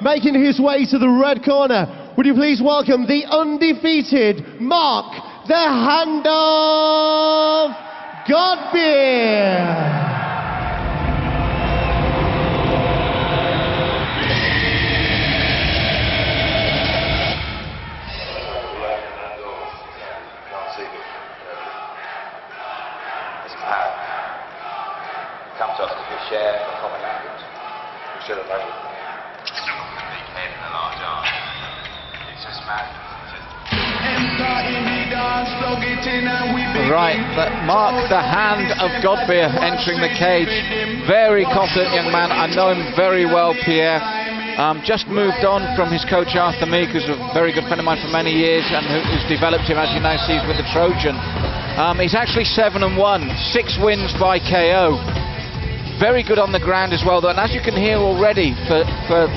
making his way to the red corner. Would you please welcome the undefeated Mark, the Hand of Godbeer. Come to us to be shared a common language. We should have known. Big head and a large arm. It's just mad. Right, but Mark, the Hand of Godbeer, entering the cage. Very confident young man. I know him very well, Pierre. Just moved on from his coach Arthur Meek, who's a very good friend of mine for many years and who's developed him, as you now see, with the Trojan. He's actually 7-1, 6 wins by KO. Very good on the ground as well, though, and as you can hear already for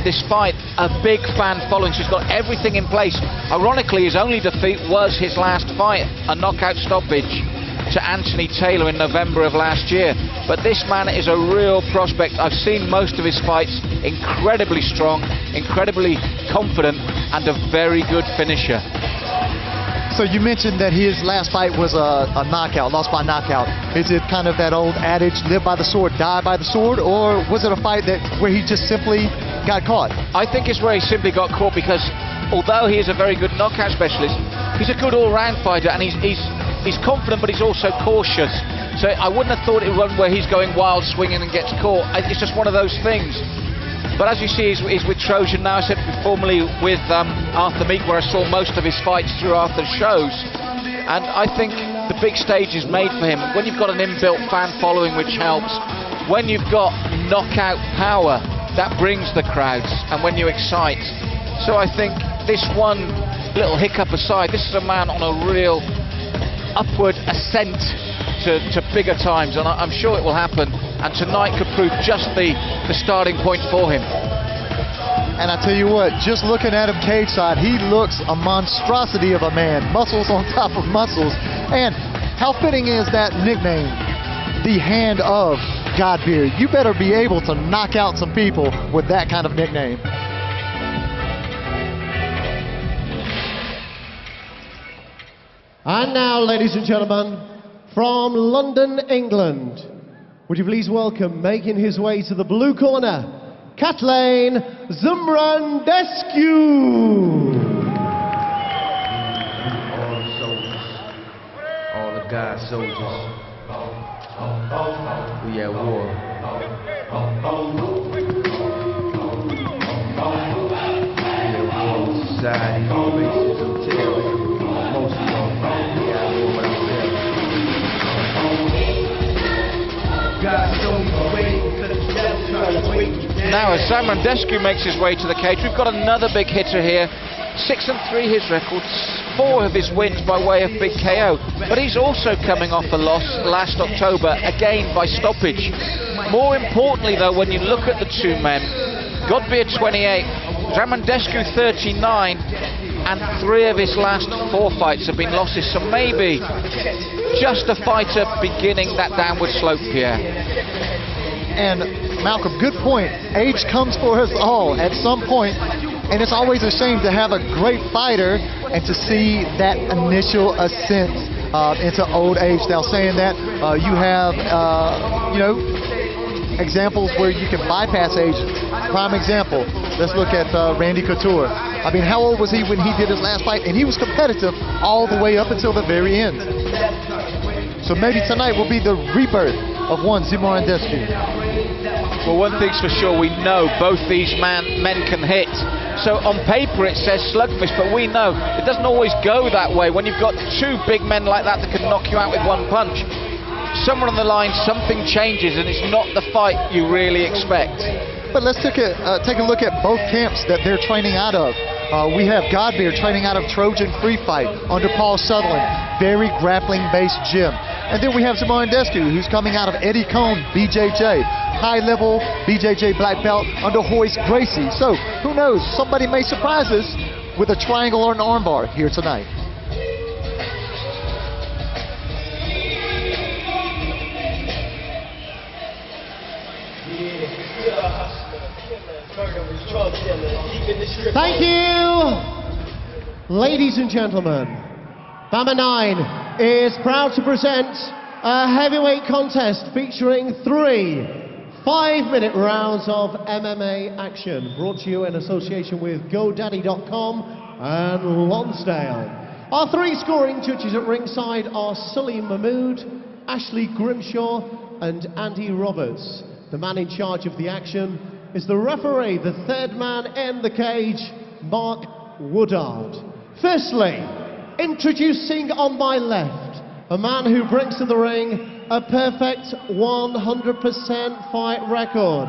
this fight, a big fan following. So he's got everything in place. Ironically, his only defeat was his last fight, a knockout stoppage to Anthony Taylor in November of last year. But this man is a real prospect. I've seen most of his fights, incredibly strong, incredibly confident, and a very good finisher. So you mentioned that his last fight was a knockout, lost by knockout. Is it kind of that old adage, live by the sword, die by the sword, or was it a fight where he just simply got caught? I think it's where he simply got caught, because although he is a very good knockout specialist, he's a good all-round fighter, and he's confident, but he's also cautious. So I wouldn't have thought it would run where he's going wild, swinging and gets caught. It's just one of those things. But as you see, he's with Trojan now. I said formerly with Arthur Meek, where I saw most of his fights through Arthur's shows. And I think the big stage is made for him. When you've got an inbuilt fan following, which helps, when you've got knockout power, that brings the crowds, and when you excite. So I think this one little hiccup aside, this is a man on a real upward ascent to bigger times, and I'm sure it will happen, and tonight could prove just the starting point for him. And I tell you what, just looking at him cage side, he looks a monstrosity of a man, muscles on top of muscles. And how fitting is that nickname, the Hand of Godbeer? You better be able to knock out some people with that kind of nickname. And now, ladies and gentlemen, from London, England, would you please welcome, making his way to the blue corner, Catalin Zmarandescu. All the soldiers, all the God soldiers, we at war. We at war with society, racism, terrorism, most of all, we at war with ourselves. Now as Zmarandescu makes his way to the cage, we've got another big hitter here. 6-3 his record, 4 of his wins by way of big KO. But he's also coming off a loss last October, again by stoppage. More importantly though, when you look at the two men, Godbeer 28, Zmarandescu 39, and 3 of his last 4 fights have been losses. So maybe just a fighter beginning that downward slope, Pierre. And Malcolm, good point. Age comes for us all at some point, and it's always a shame to have a great fighter and to see that initial ascent into old age. Now, saying that, you have, examples where you can bypass age. Prime example, let's look at Randy Couture. I mean, how old was he when he did his last fight? And he was competitive all the way up until the very end. So maybe tonight will be the rebirth of one Zmarandescu. Well, one thing's for sure, we know both these men can hit. So on paper it says slugfest, but we know it doesn't always go that way. When you've got 2 big men like that that can knock you out with one punch, somewhere on the line something changes and it's not the fight you really expect. But let's take a look at both camps that they're training out of. We have Godbeer training out of Trojan Free Fight under Paul Sutherland, very grappling-based gym. And then we have Zmarandescu, who's coming out of Eddie Cohn, BJJ, high-level BJJ black belt under Hoist Gracie. So who knows? Somebody may surprise us with a triangle or an armbar here tonight. Thank you, ladies and gentlemen. BAMMA 9 is proud to present a heavyweight contest featuring 3 5-minute rounds of MMA action, brought to you in association with GoDaddy.com and Lonsdale. Our 3 scoring judges at ringside are Sully Mahmood, Ashley Grimshaw and Andy Roberts. The man in charge of the action is the referee, the third man in the cage, Mark Woodard. Firstly, introducing on my left, a man who brings to the ring a perfect 100% fight record.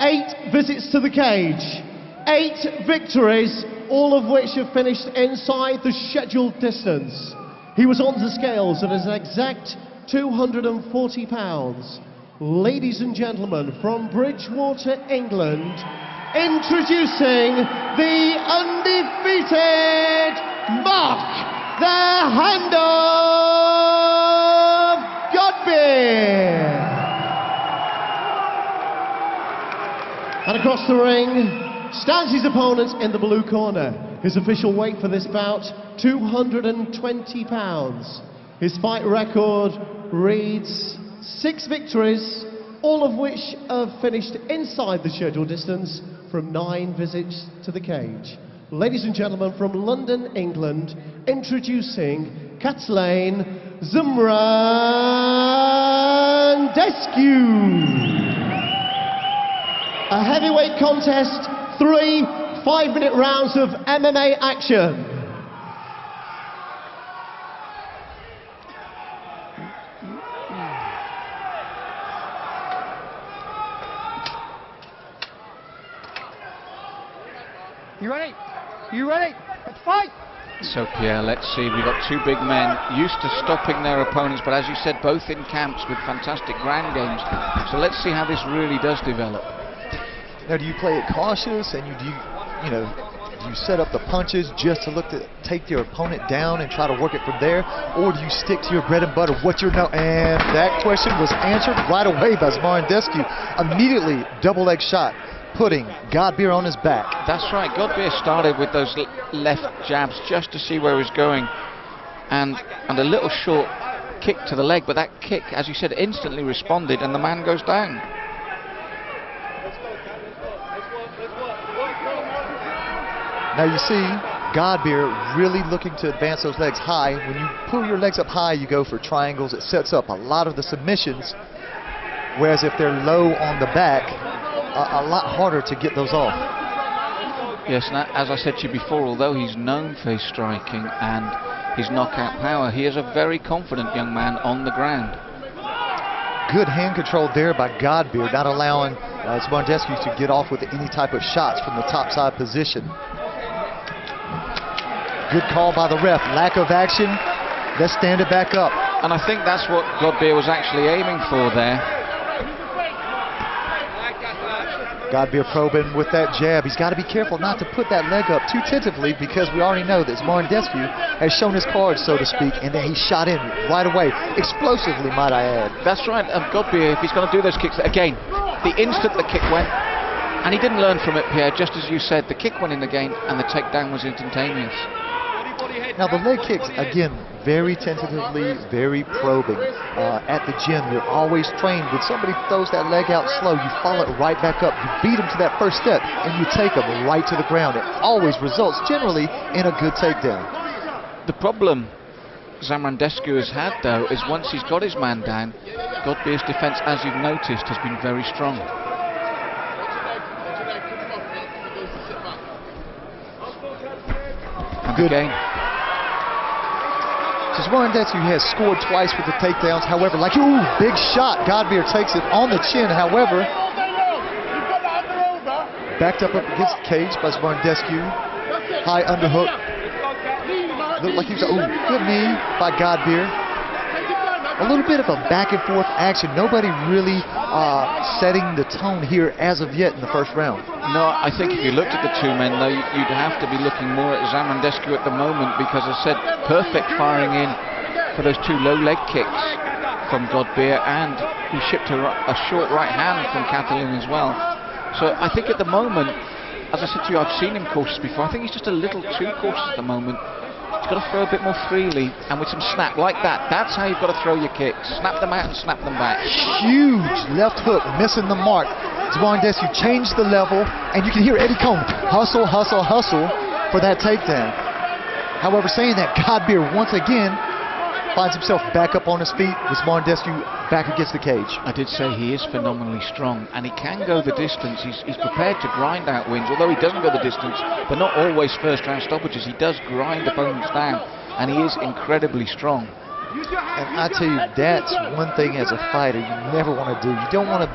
8 visits to the cage, 8 victories, all of which have finished inside the scheduled distance. He was on the scales at an exact 240 pounds. Ladies and gentlemen, from Bridgewater, England, introducing the undefeated Mark the Hand of Godbeer. And across the ring stands his opponent in the blue corner. His official weight for this bout, 220 pounds. His fight record reads 6 victories, all of which have finished inside the scheduled distance from 9 visits to the cage. Ladies and gentlemen, from London, England, introducing Catalin Zmarandescu. A heavyweight contest, 3 5-minute rounds of MMA action. You ready? You ready? Let's fight! So Pierre, let's see, we've got 2 big men used to stopping their opponents, but as you said, both in camps with fantastic ground games. So let's see how this really does develop. Now, do you play it cautious and do you set up the punches just to look to take your opponent down and try to work it from there, or do you stick to your bread and butter, what you know? And that question was answered right away by Zmarandescu. Immediately, double leg shot, putting Godbeer on his back. That's right, Godbeer started with those left jabs just to see where he was going, and a little short kick to the leg, but that kick, as you said, instantly responded and the man goes down. Now you see Godbeer really looking to advance those legs high. When you pull your legs up high, you go for triangles. It sets up a lot of the submissions, whereas if they're low on the back, a lot harder to get those off. Yes, and as I said to you before, although he's known for his striking and his knockout power, he is a very confident young man on the ground. Good hand control there by Godbeer, not allowing Zmarandescu to get off with any type of shots from the topside position. Good call by the ref. Lack of action. Let's stand it back up. And I think that's what Godbeer was actually aiming for there. Godbeer probing with that jab. He's got to be careful not to put that leg up too tentatively, because we already know that Zmarandescu has shown his cards, so to speak, and then he shot in right away. Explosively, might I add. That's right. Godbeer, if he's going to do those kicks, again, the instant the kick went, and he didn't learn from it, Pierre, just as you said, the kick went in again, and the takedown was instantaneous. Now the leg kicks, again, very tentatively, very probing. At the gym, you're always trained. When somebody throws that leg out slow, you follow it right back up. You beat them to that first step, and you take them right to the ground. It always results, generally, in a good takedown. The problem Zmarandescu has had, though, is once he's got his man down, Godbeer's defense, as you've noticed, has been very strong. And good again. So Zmarandescu has scored twice with the takedowns. However, ooh, big shot. Godbeer takes it on the chin. However, backed up against the cage by Zmarandescu. High underhook. Looked like he was, ooh, good knee by Godbeer. A little bit of a back and forth action. Nobody really setting the tone here as of yet in the first round. No, I think if you looked at the 2 men, though, you'd have to be looking more at Zmarandescu at the moment, because as I said, perfect firing in for those 2 low leg kicks from Godbeer, and he shipped a short right hand from Catalin as well. So I think at the moment, as I said to you, I've seen him cautious before. I think he's just a little too cautious at the moment. He's got to throw a bit more freely and with some snap like that. That's how you've got to throw your kicks. Snap them out and snap them back. Huge left hook, missing the mark. Zmarandescu changed the level, and you can hear Eddie Cohn hustle, hustle, hustle for that takedown. However, saying that, Godbeer once again finds himself back up on his feet with Zmarandescu back against the cage. I did say he is phenomenally strong, and he can go the distance. He's prepared to grind out wins, although he doesn't go the distance, but not always first round stoppages. He does grind opponents down, and he is incredibly strong. And I tell you, that's one thing as a fighter you never want to do. You don't want to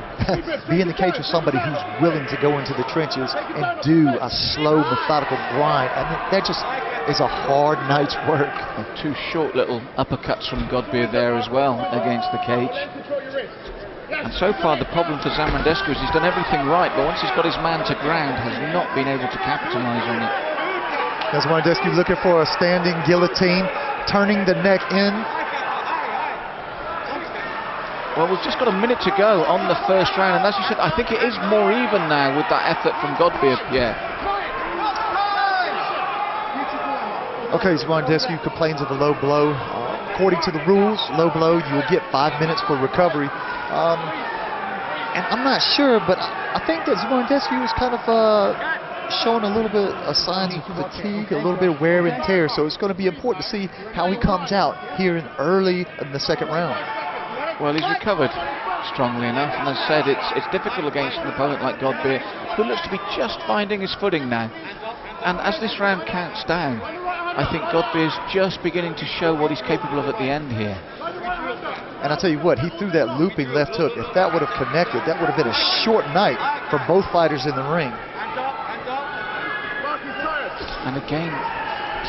be in the cage with somebody who's willing to go into the trenches and do a slow, methodical grind. I mean, that just is a hard night's work. And two short little uppercuts from Godbeer there as well against the cage. And so far the problem for Zmarandescu is he's done everything right, but once he's got his man to ground, has not been able to capitalise on it. Zmarandescu looking for a standing guillotine, turning the neck in. Well, we've just got a minute to go on the first round, and as you said, I think it is more even now with that effort from Godbeer, Pierre. Okay, Zmarandescu complains of a low blow. According to the rules, low blow, you will get 5 minutes for recovery. And I'm not sure, but I think that Zmarandescu is kind of showing a little bit of signs of fatigue, a little bit of wear and tear, so it's going to be important to see how he comes out here early in the second round. Well, he's recovered strongly enough, and as I said, it's difficult against an opponent like Godbeer, who looks to be just finding his footing now. And as this round counts down, I think Godbeer's just beginning to show what he's capable of at the end here. And I'll tell you what, he threw that looping left hook. If that would have connected, that would have been a short night for both fighters in the ring. And again,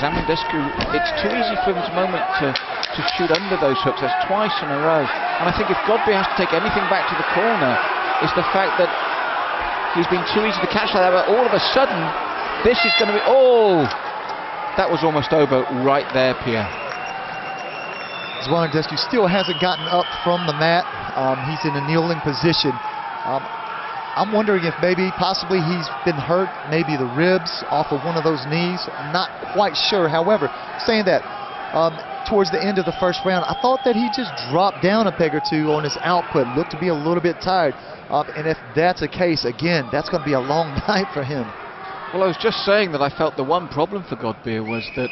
Zmarandescu, it's too easy for him at the moment to shoot under those hooks. That's twice in a row. And I think if Godbeer has to take anything back to the corner, it's the fact that he's been too easy to catch like that, but all of a sudden, this is going to be, oh, that was almost over right there, Pierre. Zmarandescu still hasn't gotten up from the mat. He's in a kneeling position. I'm wondering if possibly he's been hurt, maybe the ribs off of one of those knees. Not quite sure. However, saying that, towards the end of the first round, I thought that he just dropped down a peg or two on his output, looked to be a little bit tired. And if that's the case, again, that's going to be a long night for him. Well, I was just saying that I felt the one problem for Godbeer was that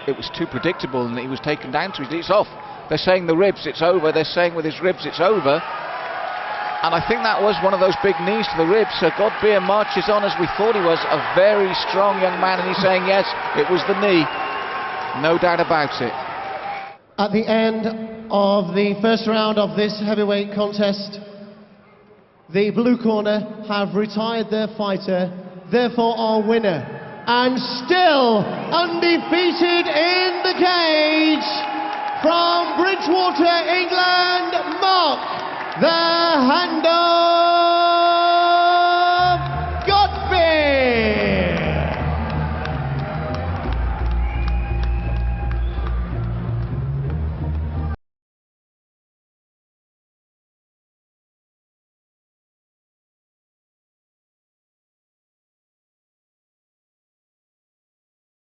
it was too predictable and he was taken down to his knees. It's off. They're saying the ribs, it's over. They're saying with his ribs, it's over. And I think that was one of those big knees to the ribs. So Godbeer marches on as we thought he was, a very strong young man, and he's saying, yes, it was the knee. No doubt about it. At the end of the first round of this heavyweight contest, the blue corner have retired their fighter, therefore our winner, and still undefeated in the cage, from Bridgewater, England,